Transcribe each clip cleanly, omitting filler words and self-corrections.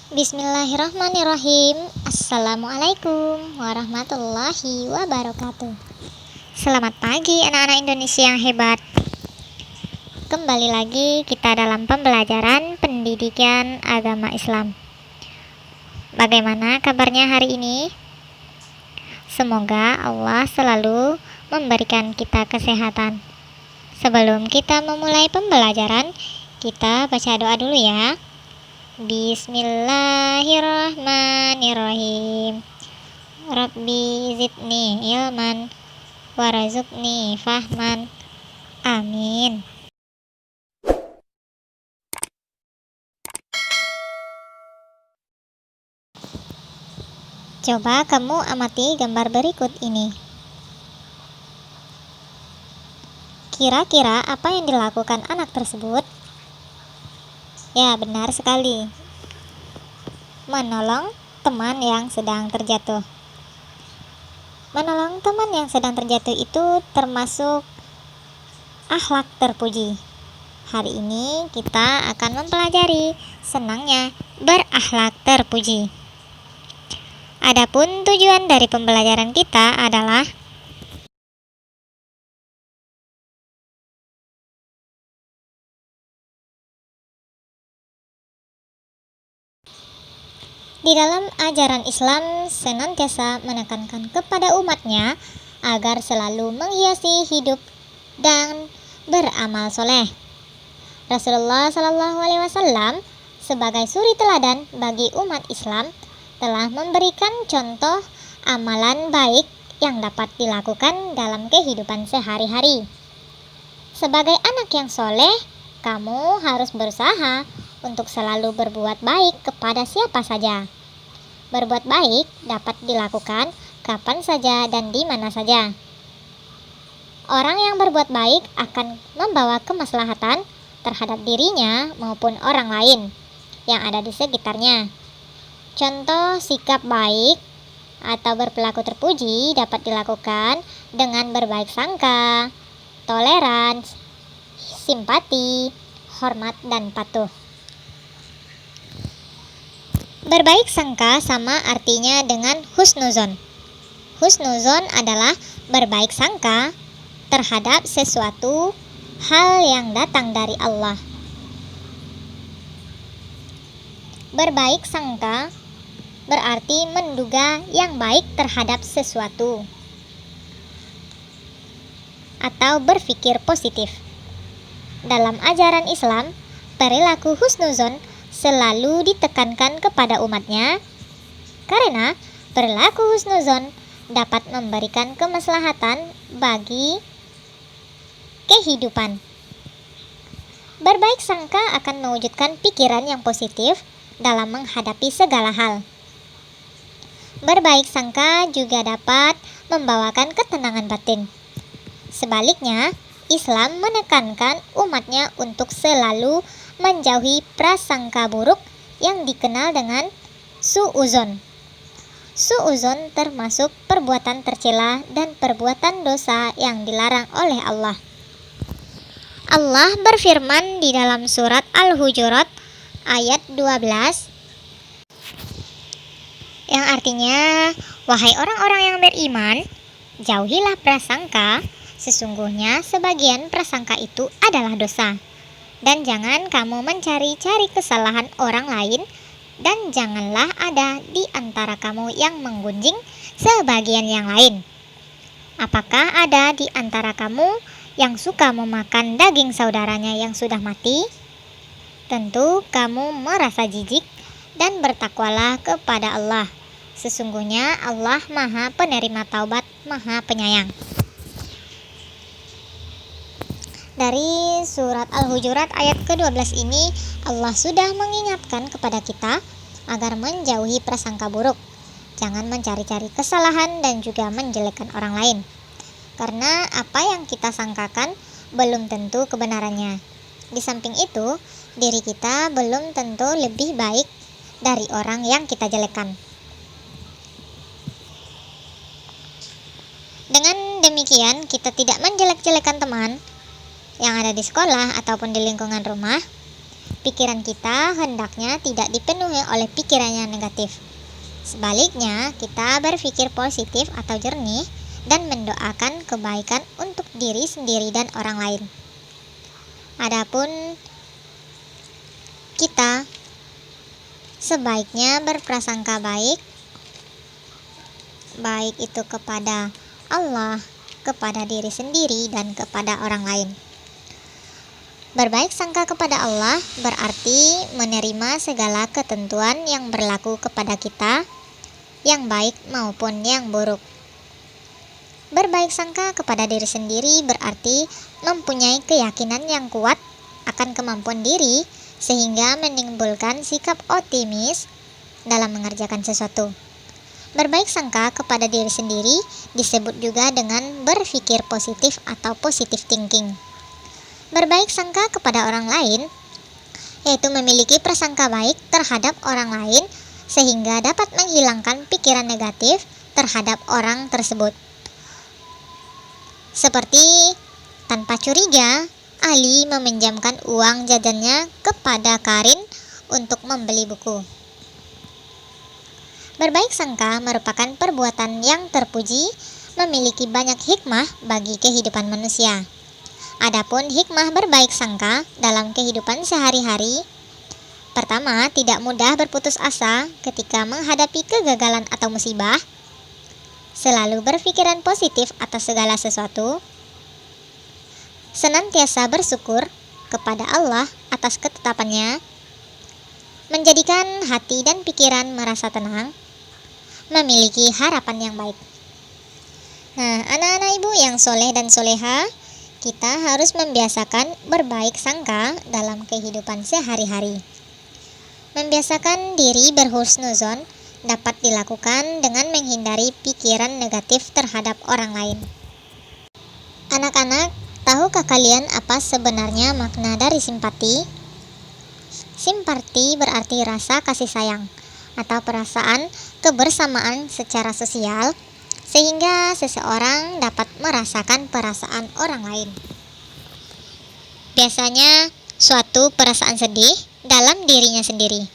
Bismillahirrahmanirrahim. Assalamualaikum warahmatullahi wabarakatuh. Selamat pagi anak-anak Indonesia yang hebat. Kembali lagi kita dalam pembelajaran pendidikan agama Islam. Bagaimana kabarnya hari ini? Semoga Allah selalu memberikan kita kesehatan. Sebelum kita memulai pembelajaran, kita baca doa dulu ya. Bismillahirrahmanirrahim. Rabbi zidni ilman warzuqni fahman. Amin. Coba kamu amati gambar berikut ini. Kira-kira apa yang dilakukan anak tersebut? Ya, benar sekali. Menolong teman yang sedang terjatuh. Menolong teman yang sedang terjatuh itu termasuk akhlak terpuji. Hari ini kita akan mempelajari senangnya berakhlak terpuji. Adapun tujuan dari pembelajaran kita adalah di dalam ajaran Islam senantiasa menekankan kepada umatnya agar selalu menghiasi hidup dan beramal soleh. Rasulullah Shallallahu Alaihi Wasallam sebagai suri teladan bagi umat Islam telah memberikan contoh amalan baik yang dapat dilakukan dalam kehidupan sehari-hari. Sebagai anak yang soleh, kamu harus berusaha untuk selalu berbuat baik kepada siapa saja. Berbuat baik dapat dilakukan kapan saja dan di mana saja. Orang yang berbuat baik akan membawa kemaslahatan terhadap dirinya maupun orang lain yang ada di sekitarnya. Contoh sikap baik atau berperilaku terpuji dapat dilakukan dengan berbaik sangka, toleransi, simpati, hormat, dan patuh. Berbaik sangka sama artinya dengan husnuzon. Husnuzon adalah berbaik sangka terhadap sesuatu hal yang datang dari Allah. Berbaik sangka berarti menduga yang baik terhadap sesuatu atau berpikir positif. Dalam ajaran Islam, perilaku husnuzon selalu ditekankan kepada umatnya karena perilaku husnuzon dapat memberikan kemaslahatan bagi kehidupan. Berbaik sangka akan mewujudkan pikiran yang positif dalam menghadapi segala hal. Berbaik sangka juga dapat membawakan ketenangan batin. Sebaliknya, Islam menekankan umatnya untuk selalu menjauhi prasangka buruk yang dikenal dengan su'uzon. Su'uzon termasuk perbuatan tercela dan perbuatan dosa yang dilarang oleh Allah. Allah berfirman di dalam surat Al-Hujurat ayat 12 yang artinya, wahai orang-orang yang beriman, jauhilah prasangka, sesungguhnya sebagian prasangka itu adalah dosa. Dan jangan kamu mencari-cari kesalahan orang lain, dan janganlah ada di antara kamu yang menggunjing sebagian yang lain. Apakah ada di antara kamu yang suka memakan daging saudaranya yang sudah mati? Tentu kamu merasa jijik dan bertakwalah kepada Allah. Sesungguhnya Allah Maha Penerima Taubat, Maha Penyayang. Dari surat Al-Hujurat ayat ke-12 ini, Allah sudah mengingatkan kepada kita agar menjauhi prasangka buruk. Jangan mencari-cari kesalahan dan juga menjelekkan orang lain. Karena apa yang kita sangkakan belum tentu kebenarannya. Di samping itu, diri kita belum tentu lebih baik dari orang yang kita jelekkan. Dengan demikian, kita tidak menjelek-jelekan teman yang ada di sekolah ataupun di lingkungan rumah. pikiran kita hendaknya tidak dipenuhi oleh pikiran yang negatif. Sebaliknya, kita berpikir positif atau jernih dan mendoakan kebaikan untuk diri sendiri dan orang lain. Adapun kita sebaiknya berprasangka baik itu kepada Allah, kepada diri sendiri, dan kepada orang lain. Berbaik sangka kepada Allah berarti menerima segala ketentuan yang berlaku kepada kita, yang baik maupun yang buruk. Berbaik sangka kepada diri sendiri berarti mempunyai keyakinan yang kuat akan kemampuan diri sehingga menimbulkan sikap optimis dalam mengerjakan sesuatu. Berbaik sangka kepada diri sendiri disebut juga dengan berpikir positif atau positive thinking. Berbaik sangka kepada orang lain yaitu memiliki prasangka baik terhadap orang lain sehingga dapat menghilangkan pikiran negatif terhadap orang tersebut. Seperti tanpa curiga, Ali meminjamkan uang jajannya kepada Karin untuk membeli buku. Berbaik sangka merupakan perbuatan yang terpuji, memiliki banyak hikmah bagi kehidupan manusia. Adapun hikmah berbaik sangka dalam kehidupan sehari-hari, pertama, tidak mudah berputus asa ketika menghadapi kegagalan atau musibah, selalu berpikiran positif atas segala sesuatu, senantiasa bersyukur kepada Allah atas ketetapannya, menjadikan hati dan pikiran merasa tenang, memiliki harapan yang baik. Nah, anak-anak ibu yang soleh dan soleha, kita harus membiasakan berbaik sangka dalam kehidupan sehari-hari. Membiasakan diri berhusnuzon dapat dilakukan dengan menghindari pikiran negatif terhadap orang lain. Anak-anak, tahukah kalian apa sebenarnya makna dari simpati? Simpati berarti rasa kasih sayang atau perasaan kebersamaan secara sosial sehingga seseorang dapat merasakan perasaan orang lain. Biasanya suatu perasaan sedih dalam dirinya sendiri.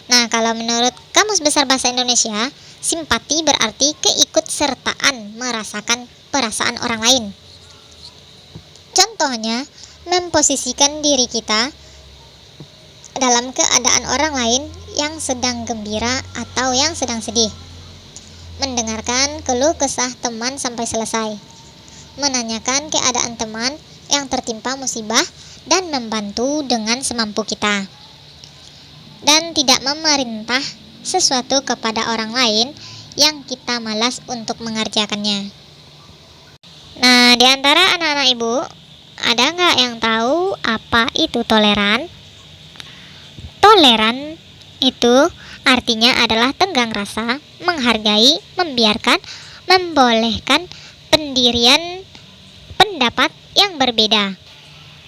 Nah, kalau menurut Kamus Besar Bahasa Indonesia, simpati berarti keikutsertaan merasakan perasaan orang lain. Contohnya, memposisikan diri kita dalam keadaan orang lain yang sedang gembira atau yang sedang sedih. Mendengarkan keluh kesah teman sampai selesai, menanyakan keadaan teman yang tertimpa musibah dan membantu dengan semampu kita, dan tidak memerintah sesuatu kepada orang lain yang kita malas untuk mengerjakannya. Nah, di antara anak-anak ibu, ada nggak yang tahu apa itu toleran? Toleran itu artinya adalah tenggang rasa, menghargai, membiarkan, membolehkan pendirian pendapat yang berbeda.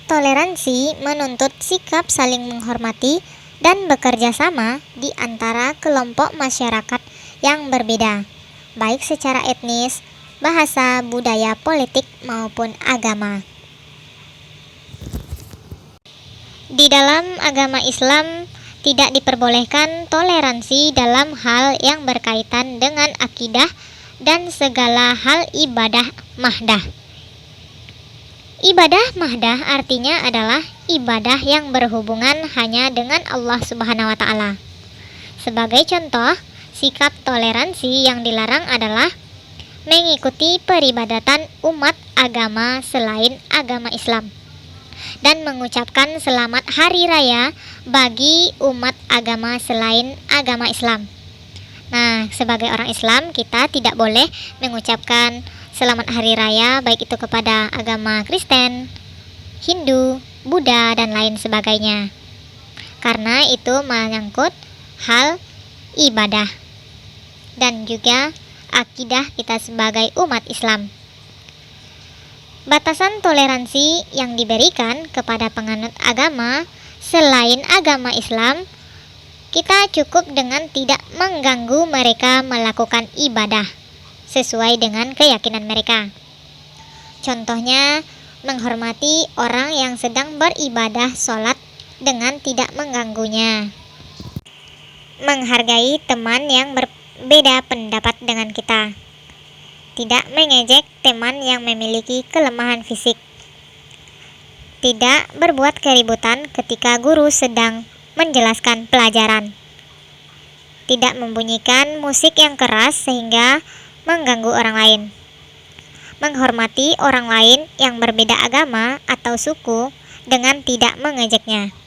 Toleransi menuntut sikap saling menghormati dan bekerja sama di antara kelompok masyarakat yang berbeda, baik secara etnis, bahasa, budaya, politik, maupun agama. Di dalam agama Islam tidak diperbolehkan toleransi dalam hal yang berkaitan dengan akidah dan segala hal ibadah mahdah. Ibadah mahdah artinya adalah ibadah yang berhubungan hanya dengan Allah Subhanahu wa Ta'ala. Sebagai contoh, sikap toleransi yang dilarang adalah mengikuti peribadatan umat agama selain agama Islam dan mengucapkan selamat hari raya bagi umat agama selain agama Islam. Nah, sebagai orang Islam, kita tidak boleh mengucapkan selamat hari raya baik itu kepada agama Kristen, Hindu, Buddha, dan lain sebagainya, karena itu menyangkut hal ibadah dan juga akidah kita sebagai umat Islam. Batasan toleransi yang diberikan kepada penganut agama selain agama Islam, kita cukup dengan tidak mengganggu mereka melakukan ibadah sesuai dengan keyakinan mereka. Contohnya, menghormati orang yang sedang beribadah sholat dengan tidak mengganggunya. Menghargai teman yang berbeda pendapat dengan kita. Tidak mengejek teman yang memiliki kelemahan fisik. Tidak berbuat keributan ketika guru sedang menjelaskan pelajaran. Tidak membunyikan musik yang keras sehingga mengganggu orang lain. Menghormati orang lain yang berbeda agama atau suku dengan tidak mengejeknya.